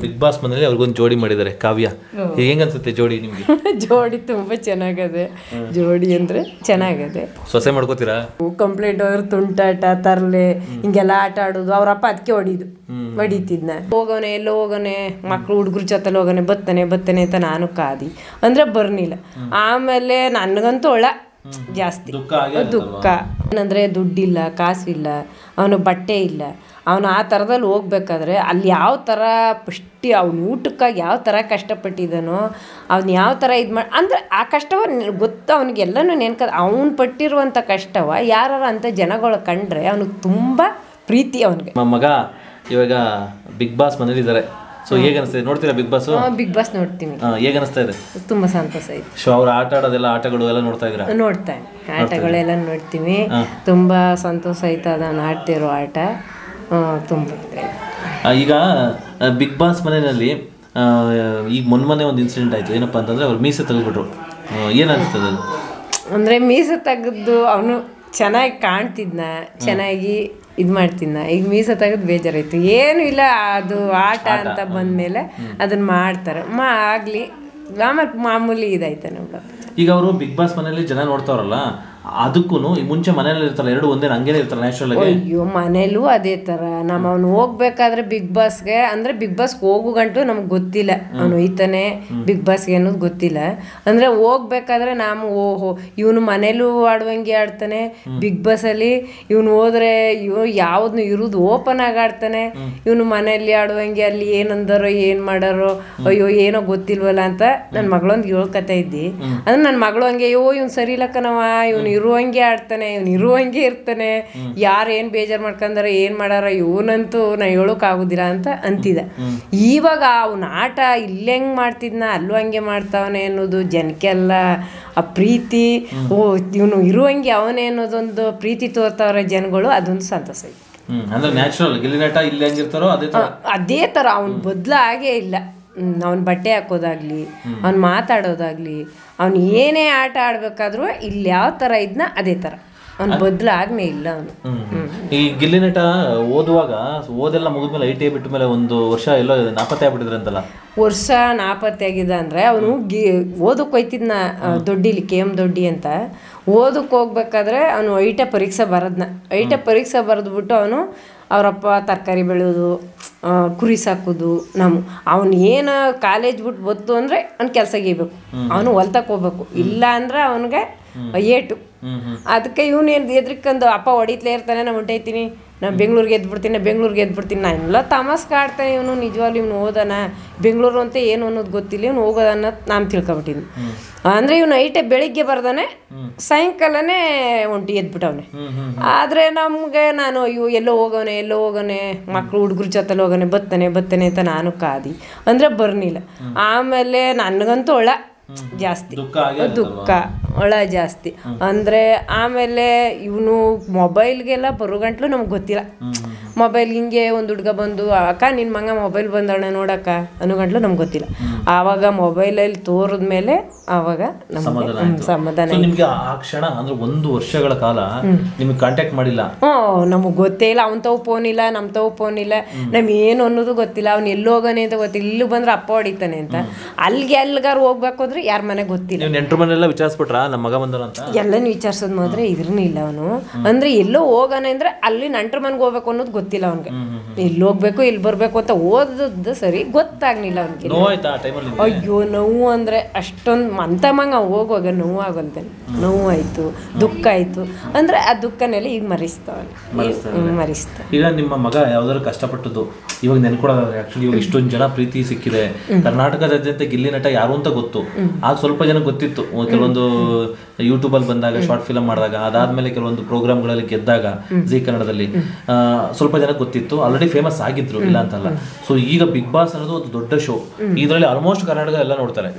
Big boss ಮನೇಲಿ ಅವ್ರಿಗೊಂದು ಜೋಡಿ ಮಾಡಿದ್ದಾರೆ, ಕಾವ್ಯ. ಹೆಂಗ ಅನ್ಸುತ್ತೆ ಜೋಡಿ ನಿಮ್ಗೆ? ಜೋಡಿ ತುಂಬಾ ಚೆನ್ನಾಗದೆ. ಜೋಡಿ ಅಂದ್ರೆ ಚೆನ್ನಾಗದೆ. ಸೊಸೆ ಮಾಡ್ಕೋತೀರಾ? ಕಂಪ್ಲೇಂಟ್ ಅವ್ರು ತುಂಟಾಟ ತರ್ಲೆ ಹಿಂಗೆಲ್ಲ ಆಟ ಆಡೋದು. ಅವ್ರಪ್ಪ ಅದಕ್ಕೆ ಹೊಡಿತಿದ್ನ. ಹೋಗೋನೆ ಎಲ್ಲೋ ಹೋಗೋನೆ, ಮಕ್ಳು ಹುಡುಗರು ಜೊತೆಲಿ ಹೋಗೋನೆ, ಬತ್ತನೆ ಅಂತ ನಾನು ಕಾದಿ ಅಂದ್ರೆ ಬರ್ನಿಲ್ಲ. ಆಮೇಲೆ ನನಗಂತೂ ಜಾಸ್ತಿ ದುಃಖ. ಏನಂದ್ರೆ ದುಡ್ಡಿಲ್ಲ, ಕಾಸಿಲ್ಲ, ಅವನು ಬಟ್ಟೆ ಇಲ್ಲ. ಅವನು ಆ ಥರದಲ್ಲಿ ಹೋಗ್ಬೇಕಾದ್ರೆ ಅಲ್ಲಿ ಯಾವ ಥರ ಅವ್ನ ಊಟಕ್ಕಾಗಿ ಯಾವ ಥರ ಕಷ್ಟಪಟ್ಟಿದ್ದಾನೋ, ಅವ್ನು ಯಾವ ಥರ ಅಂದರೆ ಆ ಕಷ್ಟವ ಗೊತ್ತು ಅವನಿಗೆ, ಎಲ್ಲನೂ ಅವ್ನು ಪಟ್ಟಿರುವಂಥ ಕಷ್ಟವ ಯಾರು ಅಂತ ಜನಗಳು ಕಂಡ್ರೆ ಅವನಿಗೆ ತುಂಬ ಪ್ರೀತಿ. ಅವನಿಗೆ ಮಗ ಇವಾಗ ಬಿಗ್ ಬಾಸ್ ಮನೇಲಿ ಇದ್ದಾರೆ. ಸೊ ಹೇಗೆ ಅನಿಸ್ತದೆ? ನೋಡ್ತೀರಾ ಬಿಗ್ ಬಾಸ್? ಬಿಗ್ ಬಾಸ್ ನೋಡ್ತೀನಿ. ಹೇಗೆ ಅನಿಸ್ತಾ ಇದೆ? ತುಂಬ ಸಂತೋಷ ಆಯ್ತು. ಸೊ ಅವ್ರು ಆಟ ಆಡೋದೆಲ್ಲ, ಆಟಗಳು ಎಲ್ಲ ನೋಡ್ತಾ ಇದ್ದೀರಾ? ನೋಡ್ತಾನೆ, ಆಟಗಳೆಲ್ಲ ನೋಡ್ತೀವಿ. ತುಂಬ ಸಂತೋಷ ಆಯ್ತು ಅದನ್ನು ಆಡ್ತಿರೋ ಆಟ. ತುಂಬ ಈಗ ಬಿಗ್ ಬಾಸ್ ಮನೆಯಲ್ಲಿ ಈಗ ಮೊನ್ನೆ ಒಂದು ಇನ್ಸಿಡೆಂಟ್ ಆಯಿತು. ಏನಪ್ಪ ಅಂತಂದರೆ ಅವ್ರು ಮೀಸೆ ತೆಗೆದ್ಬಿಟ್ರು. ಏನಾಗ್ತದೆ ಅದು? ಅಂದರೆ ಮೀಸೆ ತೆಗೆದು ಅವನು ಚೆನ್ನಾಗಿ ಕಾಣ್ತಿದ್ನ, ಚೆನ್ನಾಗಿ ಇದು ಮಾಡ್ತಿದ್ನ. ಈಗ ಮೀಸೆ ತೆಗೆದು ಬೇಜಾರಾಯ್ತು. ಏನೂ ಇಲ್ಲ, ಅದು ಆಟ ಅಂತ ಬಂದಮೇಲೆ ಅದನ್ನು ಮಾಡ್ತಾರೆ. ಆಗಲಿ, ಆಮೇಲೆ ಮಾಮೂಲಿ ಇದಾಯ್ತಾನೆ. ಈಗ ಅವರು ಬಿಗ್ ಬಾಸ್ ಮನೆಯಲ್ಲಿ ಜನ ನೋಡ್ತಾವ್ರಲ್ಲ, ಅದಕ್ಕೂ ಮುಂಚೆ ಮನೇಲಿ ಇರ್ತಾರಲ್ಲ, ಎರಡು ಒಂದೇ ಹಂಗೇನೆ ಇರ್ತಾರೆ ನ್ಯಾಚುರಲ್ ಆಗಿ. ಅಯ್ಯೋ ಮನೇಲೂ ಅದೇ ಥರ. ಅವ್ನು ಹೋಗ್ಬೇಕಾದ್ರೆ ಬಿಗ್ ಬಾಸ್ಗೆ, ಅಂದರೆ ಬಿಗ್ ಬಾಸ್ಗೆ ಹೋಗು ಗಂಟು ನಮ್ಗೆ ಗೊತ್ತಿಲ್ಲ ಅವನು ಹೋಯ್ತಾನೆ ಬಿಗ್ ಬಾಸ್ಗೆ ಅನ್ನೋದು ಗೊತ್ತಿಲ್ಲ. ಅಂದರೆ ಹೋಗ್ಬೇಕಾದ್ರೆ ಓಹೋ ಇವನು ಮನೇಲೂ ಆಡುವಂಗೆ ಆಡ್ತಾನೆ, ಬಿಗ್ ಬಾಸಲ್ಲಿ ಇವನು ಹೋದ್ರೆ ಯಾವ್ದು ಇರೋದು ಓಪನ್ ಆಗಿ ಆಡ್ತಾನೆ, ಇವನು ಮನೆಯಲ್ಲಿ ಆಡುವಂಗೆ ಅಲ್ಲಿ ಏನಂದಾರೋ ಏನು ಮಾಡಾರೋ ಅಯ್ಯೋ ಏನೋ ಗೊತ್ತಿಲ್ವಲ್ಲ ಅಂತ ನನ್ನ ಮಗಳೊಂದು ಹೇಳ್ಕತಾ ಇದ್ದಿ. ಅಂದ್ರೆ ನನ್ನ ಮಗಳು ಹಂಗೆ ಇವ್ನು ಸರಿ ಇಲ್ಲಕ್ಕನವ, ಇವನು ಇರುವಂಗೆ ಆಡ್ತಾನೆ, ಇವನು ಇರುವಂಗೆ ಇರ್ತಾನೆ, ಯಾರು ಏನು ಬೇಜಾರು ಮಾಡ್ಕೊಂಡಾರ ಏನು ಮಾಡಾರ ಇವನಂತೂ ನಾ ಹೇಳೋಕ್ಕಾಗೋದಿಲ್ಲ ಅಂತ ಅಂತಿದ್ದ. ಇವಾಗ ಅವನ ಆಟ ಇಲ್ಲಿ ಹೆಂಗೆ ಮಾಡ್ತಿದ್ನ ಅಲ್ಲೂ ಹಂಗೆ ಮಾಡ್ತಾವನೆ ಅನ್ನೋದು ಜನಕ್ಕೆಲ್ಲ ಆ ಪ್ರೀತಿ. ಇವನು ಇರುವಂಗೆ ಅವನೇ ಅನ್ನೋದೊಂದು ಪ್ರೀತಿ ತೋರ್ತಾವ್ರೆ ಜನಗಳು. ಅದೊಂದು ಸಂತೋಷ ಐತಿ. ಅದೇ ಥರ ಅವ್ನು ಬದಲಾಗೇ ಇಲ್ಲ. ಅವ್ನು ಬಟ್ಟೆ ಹಾಕೋದಾಗ್ಲಿ, ಅವ್ನು ಮಾತಾಡೋದಾಗ್ಲಿ, ಅವ್ನು ಏನೇ ಆಟ ಆಡ್ಬೇಕಾದ್ರೂ ಇಲ್ಲಿ ಯಾವ ಥರ ಇದ್ನ ಅದೇ ಥರ ಅವ್ನು ಬದಲಾಗ್ನೇ ಇಲ್ಲ. ಅವನು ಈ ಗಿಲ್ಲಿ ನಟ ಓದುವಾಗ ಓದೆಲ್ಲ ಮುಗಿದ್ಮೇಲೆ ಐ.ಟಿ.ಐ ಬಿಟ್ಟ ಮೇಲೆ ಒಂದು ವರ್ಷ ಎಲ್ಲೋ ನಾಪತ್ತೆ ಆಗ್ಬಿಟ್ಟಿದ್ರಂತಲ್ಲ. ವರ್ಷ ನಾಪತ್ತೆ ಆಗಿದೆ ಅಂದರೆ ಅವನು ಓದಕ್ಕೆ ಹೋಯ್ತಿದ್ನ ದೊಡ್ಡಿಲಿ KM ದೊಡ್ಡಿ ಅಂತ. ಓದಕ್ಕೆ ಹೋಗ್ಬೇಕಾದ್ರೆ ಅವನು ಐಟ ಪರೀಕ್ಷೆ ಪರೀಕ್ಷೆ ಬರೆದ್ಬಿಟ್ಟು ಅವನು ಅವರಪ್ಪ ತರಕಾರಿ ಬೆಳೆಯೋದು, ಕುರಿ ಸಾಕೋದು, ಅವನು ಏನು ಕಾಲೇಜ್ ಬಿಟ್ಟು ಬತ್ತು ಅಂದರೆ ಅವ್ನು ಕೆಲಸ ಗೀಬೇಕು, ಅವನು ಹೊಲ್ತಕ್ಕೆ ಹೋಗ್ಬೇಕು. ಇಲ್ಲ ಅಂದ್ರೆ ಅವನಿಗೆ ಏಟು. ಅದಕ್ಕೆ ಇವನು ಏನು ಎದ್ರಿಕೊಂಡು ಅಪ್ಪ ಹೊಡಿತ್ಲೇ ಇರ್ತಾನೆ, ನಾನು ಹೊಂಟೈತೀನಿ, ನಾನು ಬೆಂಗ್ಳೂರಿಗೆ ಎದ್ಬಿಡ್ತೀನಿ. ನಾನು ಎಲ್ಲ ತಮಾಸ್ಗೆ ಆಡ್ತಾನೆ ಇವನು. ನಿಜವಾಗ್ಲೂ ಇವನು ಓದಾನ, ಬೆಂಗಳೂರು ಅಂತ ಏನು ಅನ್ನೋದು ಗೊತ್ತಿಲ್ಲ, ಇವನು ಹೋಗೋದನ್ನ ನಾನು ತಿಳ್ಕೊಬಿಟ್ಟಿನಿ. ಅಂದರೆ ಇವನು ಐಟೆ ಬೆಳಿಗ್ಗೆ ಬರ್ದಾನೆ, ಸಾಯಂಕಾಲನೇ ಎದ್ಬಿಟ್ಟವನೆ. ಆದರೆ ನಮಗೆ ಎಲ್ಲೋ ಹೋಗೋನೆ, ಮಕ್ಳು ಹುಡುಗರು ಜೊತೆಲಿ ಹೋಗೋನೆ, ಬತ್ತನೆ ಅಂತ ನಾನು ಕಾದಿ ಅಂದರೆ ಬರ್ನಿಲ್ಲ. ಆಮೇಲೆ ನನಗಂತೂ ಜಾಸ್ತಿ ದುಃಖ ಜಾಸ್ತಿ. ಅಂದರೆ ಆಮೇಲೆ ಇವನು ಮೊಬೈಲ್ಗೆಲ್ಲ ಬರೋ ಗಂಟ್ಲು ನಮ್ಗೆ ಗೊತ್ತಿಲ್ಲ. ಮೊಬೈಲ್ ಹಿಂಗೆ ಒಂದು ಹುಡುಗ ಬಂದು ಅಕ್ಕ ನಿನ್ನ ಮಗ ಮೊಬೈಲ್ ಬಂದವಣ ನೋಡಕ್ಕ ಅನ್ನೋ ಗಂಟ್ಲು ನಮ್ಗೆ ಗೊತ್ತಿಲ್ಲ. ಆವಾಗ ಮೊಬೈಲಲ್ಲಿ ತೋರಿದ್ಮೇಲೆ ಆವಾಗ ಸಮಾಧಾನ. ನಿಮ್ಗೆ ಆ ಕ್ಷಣ ಅಂದ್ರೆ ಒಂದು ವರ್ಷಗಳ ಕಾಲ ನಿಮ್ಗೆ ಕಾಂಟ್ಯಾಕ್ಟ್ ಮಾಡಿಲ್ಲ? ನಮಗೆ ಗೊತ್ತೇ ಇಲ್ಲ. ಅವನ ತಾವು ಫೋನ್ ಇಲ್ಲ, ನಮ್ಮ ತಾವು ಫೋನ್ ಇಲ್ಲ, ನಮ್ಗೆ ಏನು ಅನ್ನೋದು ಗೊತ್ತಿಲ್ಲ. ಅವ್ನು ಎಲ್ಲೋಗನೆ ಅಂತ ಗೊತ್ತಿಲ್ಲ. ಇಲ್ಲಿ ಬಂದ್ರೆ ಅಪ್ಪ ಹೊಡಿತಾನೆ ಅಂತ. ಅಲ್ಲಿಗೆ ಎಲ್ಲಿಗಾರು ಹೋಗ್ಬೇಕು ಅಂದ್ರೆ ಯಾರ ಮನೆಗೆ ಗೊತ್ತಿಲ್ಲ. ನೆಂಟ್ರ ಮನೆಲ್ಲ ವಿಚಾರಿಸ್ಬಿಟ್ರ ನಮ್ಮ ಮಗ ಬಂದನ ಅಂತ? ಎಲ್ಲನೂ ವಿಚಾರಿಸೋದು ಮಾತ್ರ ಇದ್ರೂ ಇಲ್ಲ ಅವನು. ಅಂದ್ರೆ ಎಲ್ಲೋ ಹೋಗೋಣ ಅಂದ್ರೆ ಅಲ್ಲಿ ನೆಂಟ್ರ ಮನೆಗೆ ಹೋಗ್ಬೇಕು ಅನ್ನೋದು ಗೊತ್ತಿಲ್ಲ ಅವನಿಗೆ. ಎಲ್ಲಿ ಹೋಗ್ಬೇಕು ಎಲ್ಲಿ ಬರ್ಬೇಕು ಅಂತ ಓದದ್ದು ಸರಿ ಗೊತ್ತಾಗ್ಲಿಲ್ಲ ಅವನಿಗೆ. ಅಯ್ಯೋ ನೋವು ಅಂದ್ರೆ ಅಷ್ಟೊಂದು ಮಂತಮ್ಮಂಗ ಹೋಗುವಾಗ ನೋವು ಆಗೋಲ್ತಾನೆ. ನೋವು ಆಯ್ತು, ದುಃಖ ಆಯ್ತು. ಅಂದ್ರೆ ಆ ದುಃಖನೆಲ್ಲ ಈಗ ಮರಿಸ್ತಾವಲ್ಲ. ಈಗ ನಿಮ್ಮ ಮಗ ಯಾವ್ದಾದ್ರು ಕಷ್ಟಪಟ್ಟದ್ದು ಇವಾಗ ನೆನ್ಕೊಡೋದಾದ್ರೆ, ಆಕ್ಚುಲಿ ಇವಾಗ ಇಷ್ಟೊಂದು ಜನ ಪ್ರೀತಿ ಸಿಕ್ಕಿದೆ, ಕರ್ನಾಟಕದಾದ್ಯಂತ ಗಿಲ್ಲಿ ನಟ ಯಾರು ಅಂತ ಗೊತ್ತು. ಆಗ ಸ್ವಲ್ಪ ಜನ ಗೊತ್ತಿತ್ತು, ಕೆಲವೊಂದು ಯೂಟ್ಯೂಬಲ್ಲಿ ಬಂದಾಗ, ಶಾರ್ಟ್ ಫಿಲಮ್ ಮಾಡಿದಾಗ, ಅದಾದ್ಮೇಲೆ ಕೆಲವೊಂದು ಪ್ರೋಗ್ರಾಮ್ಗಳಲ್ಲಿ ಗೆದ್ದಾಗ ಜಿ ಕನ್ನಡದಲ್ಲಿ ಸ್ವಲ್ಪ ಜನ ಗೊತ್ತಿತ್ತು, ಆಲ್ರೆಡಿ ಫೇಮಸ್ ಆಗಿದ್ರು, ಇಲ್ಲ ಅಂತಲ್ಲ. ಸೊ ಈಗ ಬಿಗ್ ಬಾಸ್ ಅನ್ನೋದು ಒಂದು ದೊಡ್ಡ ಶೋ. ಇದರಲ್ಲಿ ಆಲ್ಮೋಸ್ಟ್ ಕರ್ನಾಟಕ ಎಲ್ಲ ನೋಡ್ತಾರೆ.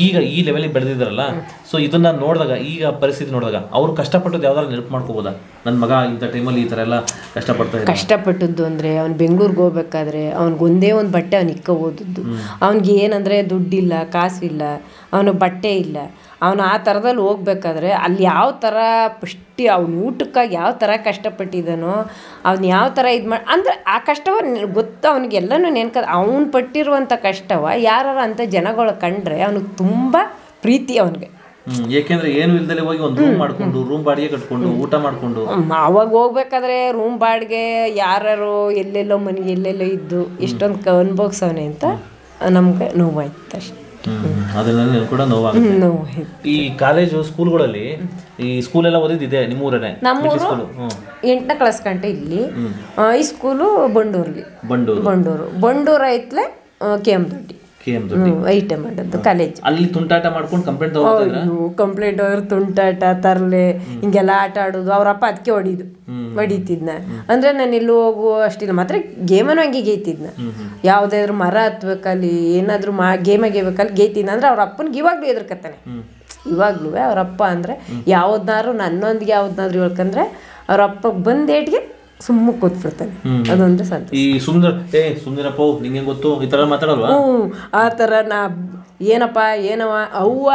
ಈಗ ಈ ಲೆವೆಲ್ ಬೆಳೆದಿದ್ದಾರಲ್ಲ, ಸೊ ಇದನ್ನ ನೋಡಿದಾಗ, ಈಗ ಪರಿಸ್ಥಿತಿ ನೋಡಿದಾಗ ಅವ್ರು ಕಷ್ಟಪಟ್ಟದ್ದು ಯಾವ್ದಾದ್ರು ನೆನಪು ಮಾಡ್ಕೋಬೋದಾ? ನನ್ನ ಮಗ ಇಂಥ ಟೈಮಲ್ಲಿ ಈ ಥರ ಎಲ್ಲ ಕಷ್ಟಪಟ್ಟದ್ದು ಅಂದರೆ, ಅವ್ನು ಬೆಂಗಳೂರಿಗೆ ಹೋಗ್ಬೇಕಾದ್ರೆ ಅವ್ನಿಗೊಂದೇ ಒಂದು ಬಟ್ಟೆ ಅವ್ನು ಓದದ್ದು. ಅವ್ನಿಗೆ ಏನಂದರೆ ದುಡ್ಡಿಲ್ಲ, ಕಾಸಿಲ್ಲ, ಅವನು ಬಟ್ಟೆ ಇಲ್ಲ. ಅವನು ಆ ಥರದಲ್ಲಿ ಹೋಗ್ಬೇಕಾದ್ರೆ ಅಲ್ಲಿ ಯಾವ ಥರ ಅವ್ನ ಊಟಕ್ಕಾಗಿ ಯಾವ ಥರ ಕಷ್ಟಪಟ್ಟಿದ್ದಾನೋ, ಅವ್ನು ಯಾವ ಥರ ಥರ ಇದು ಮಾಡಿ ಅಂದರೆ ಆ ಕಷ್ಟವ ಗೊತ್ತು ಅವನಿಗೆಲ್ಲನೂ ಅವ್ನು ಪಟ್ಟಿರುವಂಥ ಕಷ್ಟವ ಯಾರು ಅಂಥ ಜನಗಳು ಕಂಡ್ರೆ ಅವ್ನಿಗೆ ತುಂಬ ಪ್ರೀತಿ ಅವನಿಗೆ. ಏಕೆಂದ್ರೆ ಏನು ಇಲ್ದಲೆ ಹೋಗಿ ಒಂದು ರೂಮ್ ಮಾಡ್ಕೊಂಡು ರೂಮ್ ಬಾಡಿಗೆ ಕಟ್ಕೊಂಡು ಊಟ ಮಾಡ್ಕೊಂಡು ಅವಾಗ ಹೋಗ್ಬೇಕಾದ್ರೆ ರೂಮ್ ಬಾಡಿಗೆ ಯಾರು ಎಲ್ಲೆಲ್ಲೋ ಮನೆಗೆ ಎಲ್ಲೆಲ್ಲೋ ಇದ್ದು ಇಷ್ಟೊಂದು ಅನುಭವಿಸವನೆ ಅಂತ ನಮ್ಗೆ ನೋವಾಯ್ತು ಅಷ್ಟೇ. ಅದನ್ನ ಕೂಡ ನೋವಾಗುತ್ತೆ. ಈ ಕಾಲೇಜು ಸ್ಕೂಲ್ಗಳಲ್ಲಿ ಈ ಸ್ಕೂಲ್ ಎಲ್ಲ ಓದಿದ್ದಿದೆ ನಿಮ್ಮೂರನೇ? ನಮ್ಮೂರು 8ನೇ ಕ್ಲಾಸ್ ಗಂಟ ಇಲ್ಲಿ, ಈ ಸ್ಕೂಲು ಬಂಡೂರು ಐತ್ಲೆ KM ದೊಡ್ಡಿ ಐಟೆ ಮಾಡೋದು ಕಾಲೇಜ್. ಅಲ್ಲಿ ತುಂಟಾಟ ಮಾಡ್ಕೊಂಡು ಕಂಪ್ಲೇಂಟ್ ಅವ್ರು ತುಂಟಾಟ ತರಲೆ ಹಿಂಗೆಲ್ಲ ಆಟ ಆಡೋದು. ಅವ್ರಪ್ಪ ಅದಕ್ಕೆ ಹೊಡಿತಿದ್ನ ಅಂದ್ರೆ ನಾನು ಎಲ್ಲೂ ಹೋಗು ಅಷ್ಟಿಲ್ಲ, ಮಾತ್ರ ಗೇಮನ್ನು ಹಂಗೆ ಗೇಯ್ತಿದ್ನ. ಯಾವುದಾದ್ರು ಮರ ಹತ್ಬೇಕಲ್ಲಿ ಏನಾದ್ರು ಗೇಮ ಗೇಯ್ಬೇಕಲ್ಲಿ ಗೇಯ್ತಿದ್ನ ಅಂದ್ರೆ ಅವ್ರ ಅಪ್ಪನಿಗೆ ಇವಾಗ್ಲೂ ಎದುರ್ಕತ್ತಾನೆ. ಇವಾಗ್ಲೂ ಅವ್ರಪ್ಪ ಅಂದ್ರೆ ಯಾವ್ದಾದ್ರು ನನ್ನೊಂದಿಗೆ ಯಾವ್ದಾದ್ರು ಹೇಳ್ಕಂದ್ರೆ ಅವ್ರಪ್ಪ ಬಂದೇಟ್ಗೆ ಸುಮ್ಮ ಕೂತ್ಬಿಡ್ತಾನೆ. ಅದೊಂದು ಸಂತೋಷ. ಈ ಸುಂದರಪ್ಪ ನಿಂಗೆ ಗೊತ್ತು ಈ ತರ ಮಾತಾಡಲ್ವಾ? ಆ ಥರ ಏನಪ್ಪ ಏನವ ಅವ್ವ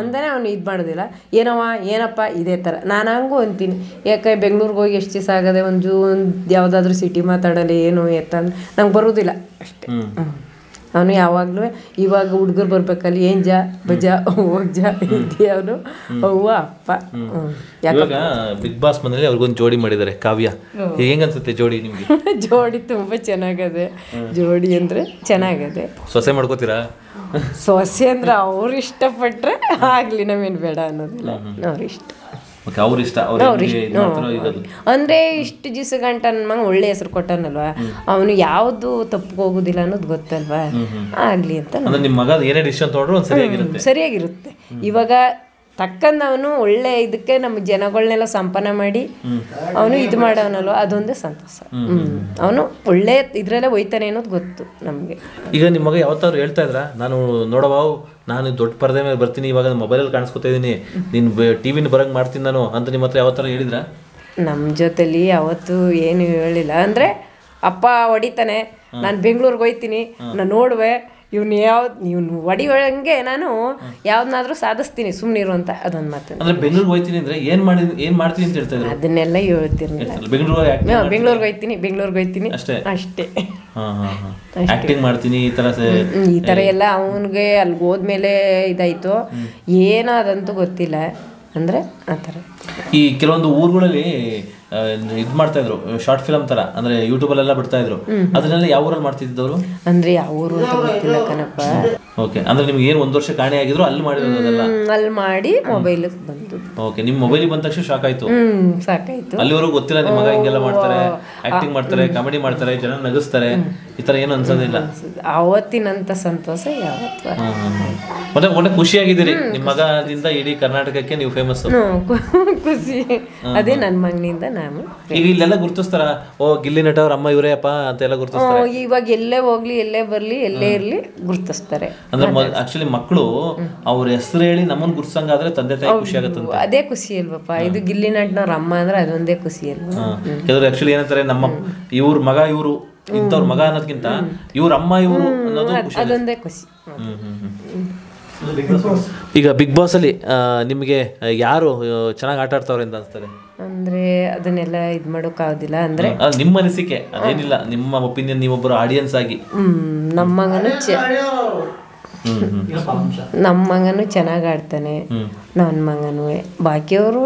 ಅಂತಾನೆ ಅವ್ನು ಇದು ಮಾಡೋದಿಲ್ಲ. ಏನಪ್ಪ ಇದೇ ಥರ ನಾನು ಹಂಗೂ ಅಂತೀನಿ. ಯಾಕೆ ಬೆಂಗ್ಳೂರಿಗೆ ಹೋಗಿ ಎಷ್ಟು ದಿವಸ ಆಗದೆ, ಒಂದು ಯಾವುದಾದ್ರೂ ಸಿಟಿ ಮಾತಾಡಲಿ ಏನು ಎತ್ತಂದ್ರೆ ನಂಗೆ ಬರೋದಿಲ್ಲ ಅಷ್ಟೇ. ಅವನು ಯಾವಾಗಲೂ ಇವಾಗ ಹುಡುಗರು ಬರ್ಬೇಕಲ್ಲಿ ಏನ್ ಜಾ ಬಜಾ ಹೋಗ್ಜಾ ಇದ್ದಿ ಅವನು ಅವ್ವ ಅಪ್ಪ. ಇವಾಗ ಬಿಗ್ ಬಾಸ್ ಮನೇಲಿ ಅವ್ರಿಗೊಂದು ಜೋಡಿ ಮಾಡಿದ್ದಾರೆ, ಕಾವ್ಯ. ಹೆಂಗನ್ಸುತ್ತೆ ಜೋಡಿ ನಿಮ್ಗೆ? ಜೋಡಿ ತುಂಬ ಚೆನ್ನಾಗದೆ. ಜೋಡಿ ಅಂದ್ರೆ ಚೆನ್ನಾಗದೆ. ಸೊಸೆ ಮಾಡ್ಕೋತೀರಾ? ಸೊಸೆ ಅಂದ್ರೆ ಅವ್ರು ಇಷ್ಟಪಟ್ರೆ ಆಗ್ಲಿ, ನವೇನು ಬೇಡ ಅನ್ನೋದಿಲ್ಲ, ಅವ್ರಿಷ್ಟ. ಅಂದ್ರೆ ಇಷ್ಟು ದಿವಸ ಗಂಟ ನನ್ನ ಮಗ ಒಳ್ಳೆ ಹೆಸರು ಕೊಟ್ಟನಲ್ವಾ, ಅವನು ಯಾವ್ದು ತಪ್ಪು ಹೋಗುದಿಲ್ಲ ಅನ್ನೋದು ಗೊತ್ತಲ್ವಾ, ಆಗ್ಲಿ ಅಂತ ಸರಿಯಾಗಿರುತ್ತೆ. ಇವಾಗ ತಕ್ಕಂದ ಅವನು ಒಳ್ಳೆ ಇದಕ್ಕೆ ನಮ್ಮ ಜನಗಳನ್ನೆಲ್ಲ ಸಂಪನ್ನ ಮಾಡಿ ಅವನು ಇದು ಮಾಡವನಲ್ವ, ಅದೊಂದೇ ಸಂತೋಷ. ಅವನು ಒಳ್ಳೆ ಇದ್ರಲ್ಲೇ ಹೋಯ್ತಾನೆ ಅನ್ನೋದು ಗೊತ್ತು ನಮ್ಗೆ. ಈಗ ನಿಮ್ಮ ಮಗ ಯಾವತ್ತಾದ್ರು ಹೇಳ್ತಾ ಇದ್ರ, ನಾನು ನೋಡವಾವು ನಾನು ದೊಡ್ಡ ಪರದೆ ಮೇಲೆ ಬರ್ತೀನಿ, ಇವಾಗ ಮೊಬೈಲಲ್ಲಿ ಕಾಣಿಸ್ಕೊತಾ ಇದ್ದೀನಿ, ನೀನು ಟಿವಿನ ಬರಂಗ್ ಮಾಡ್ತೀನಿ ನಾನು ಅಂತ ನಿಮ್ಮ ಹತ್ರ ಯಾವತ್ತಾರ ಹೇಳಿದ್ರ? ನಮ್ಮ ಜೊತೆಲಿ ಯಾವತ್ತು ಏನು ಹೇಳಿಲ್ಲ. ಅಂದ್ರೆ ಅಪ್ಪ ಹೊಡಿತಾನೆ, ನಾನು ಬೆಂಗ್ಳೂರ್ಗೆ ಹೋಯ್ತೀನಿ, ನಾನು ನೋಡುವೆ, ಇವ್ನು ಹೊಡಿಯೋಂಗೆ ನಾನು ಯಾವ್ದನ್ನಾದ್ರೂ ಸಾಧಿಸ್ತೀನಿ, ಸುಮ್ಮನಿರು ಅಂತ ಅದೊಂದು ಮಾತು. ಬೆಂಗಳೂರಿಗೆ ಹೋಯ್ತೀನಿ ಅಂದ್ರೆ ಏನ್ ಮಾಡ್ತೀನಿ ಅಂತ ಹೇಳ್ತಾ ಇದ್ರು? ಅದನ್ನೆಲ್ಲ ಹೇಳ್ತಿರ್ಲಿಲ್ಲ. ಬೆಂಗಳೂರಿಗೆ ಹೋಯ್ತೀನಿ ಅಷ್ಟೇ. ಆಕ್ಟಿಂಗ್ ಮಾಡ್ತೀನಿ ಈ ತರ ಎಲ್ಲ ಅವನಿಗೆ ಅಲ್ಲಿ ಹೋದ್ಮೇಲೆ ಇದಾಯ್ತು, ಏನೋ ಅದಂತೂ ಗೊತ್ತಿಲ್ಲ. ಅಂದ್ರೆ ಆ ಥರ ಈ ಕೆಲವೊಂದು ಊರುಗಳಲ್ಲಿ ಇದು ಮಾಡ್ತಾ ಇದ್ರು, ಶಾರ್ಟ್ ಫಿಲಮ್ ತರ, ಅಂದ್ರೆ ಯೂಟ್ಯೂಬಲ್ಲೆಲ್ಲ ಬಿಡ್ತಾ ಇದ್ರು. ಅದನ್ನೆಲ್ಲ ಯಾವ ಊರಲ್ಲಿ ಮಾಡ್ತಿದ್ದವರು? ಅಂದ್ರೆ ಯಾವ ಊರು ಅಂತ ಗೊತ್ತಿಲ್ಲ ಕಣಪ್ಪ. ಓಕೆ, ಅಂದ್ರೆ ನಿಮ್ಗೆ ಏನು 1 ವರ್ಷ ಕಾಣೆ ಆಗಿದ್ರು ಅಲ್ಲಿ ಮಾಡಿರೋದಲ್ಲ? ಅಲ್ಲಿ ಮಾಡಿ ಮೊಬೈಲ್ ಬಂತು. ಓಕೆ, ನಿಮ್ ಮೊಬೈಲ್ ಬಂದ ತಕ್ಷಣ ಶಾಕ್ ಆಯ್ತು? ಸಾಕಾಯ್ತು. ಅಲ್ಲಿವರೆಗೂ ಗೊತ್ತಿಲ್ಲ ನಿಮ್ಮ ಮಗ ಹಿಂಗೆಲ್ಲ ಮಾಡ್ತಾರೆ, ಆಕ್ಟಿಂಗ್ ಮಾಡ್ತಾರೆ, ಕಾಮಿಡಿ ಮಾಡ್ತಾರೆ, ಜನ ನಗಿಸ್ತಾರೆ, ಈ ತರ ಏನು ಅನ್ಸೋದಿಲ್ಲ? ಅವತ್ತಿನಂತ ಸಂತೋಷ ಯಾವತ್ತು. ಮತ್ತೆ ಒಳ್ಳೆ ಖುಷಿಯಾಗಿದ್ದೀರಿ, ನಿಮ್ಮ ಮಗದಿಂದ ಇಡೀ ಕರ್ನಾಟಕಕ್ಕೆ ನೀವು ಫೇಮಸ್. ಖುಷಿ ಅದೇ ನನ್ನ ಮಗನಿಂದ. ನಾನು ಈಗ ಇಲ್ಲೆಲ್ಲ ಗುರುತಿಸ್ತಾರ, ಓ ಗಿಲ್ಲಿ ನಟ ಅವ್ರ ಅಮ್ಮ ಇವರೇ ಅಪ್ಪ ಅಂತೆಲ್ಲ ಗುರುತಿಸ್ತಾರೆ. ಇವಾಗ ಎಲ್ಲೇ ಹೋಗ್ಲಿ, ಎಲ್ಲೇ ಬರ್ಲಿ, ಎಲ್ಲೇ ಇರ್ಲಿ ಗುರುತಿಸ್ತಾರೆ. ಅಂದ್ರೆ ಆಕ್ಚುಲಿ ಮಕ್ಕಳು ಅವ್ರ ಹೆಸರು ಹೇಳಿ ನಮ್ಮನ್ನ ಗುರ್ಸಂಗಾದ್ರೆ ತಂದೆ ತಾಯಿ ಖುಷಿ ಆಗುತ್ತೆ. ಅದೇ ಖುಷಿ ಅಲ್ವಪ್ಪ. ಇದು ಗಿಲ್ಲಿ ನಟನವ್ರ ಅಮ್ಮ ಅಂದ್ರೆ ಅದೊಂದೇ ಖುಷಿ ಅಲ್ವಾ. ಕೆಲವರು ಆಕ್ಚುಲಿ ಏನಂತಾರೆ, ನಮ್ಮ ಇವ್ರ ಮಗ ಇವರು ಇಂಥವ್ರ ಮಗ ಅನ್ನೋದಕ್ಕಿಂತ ಇವ್ರ ಅಮ್ಮ ಇವರು ಅನ್ನೋದು ಅದೊಂದೇ ಖುಷಿ. ಈಗ ಬಿಗ್ ಬಾಸ್ ಅಲ್ಲಿ ನಿಮಗೆ ಯಾರು ಚೆನ್ನಾಗಿ ಆಟ ಆಡ್ತಾವ್ರೆ ಅಂತ ಅನ್ಸ್ತಾರೆ? ಅಂದ್ರೆ ಅದನ್ನೆಲ್ಲ ಇದ್ ಮಾಡೋಕ್ಕಾಗೋದಿಲ್ಲ. ಅಂದ್ರೆ ನಿಮ್ಮ ಅನಿಸಿಕೆ ಅದೇನಿಲ್ಲ, ನಿಮ್ಮ ಒಪಿನಿಯನ್, ನೀವೊಬ್ಬರು ಆಡಿಯನ್ಸ್ ಆಗಿ. ನಮ್ಮ ಮಗನು ಚೆನ್ನಾಗಿ ಆಡ್ತಾನೆ, ನನ್ನ ಮಗನೂ, ಬಾಕಿಯವರು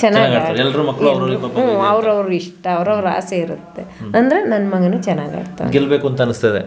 ಚೆನ್ನಾಗಿ ಅವ್ರವ್ರ ಇಷ್ಟ, ಅವ್ರವ್ರ ಆಸೆ ಇರುತ್ತೆ. ಅಂದ್ರೆ ನನ್ನ ಮಗನು ಚೆನ್ನಾಗಿ ಆಡ್ತಾನೆ. ಗೆಲ್ಬೇಕು ಅಂತ ಅನಿಸ್ತದೆ.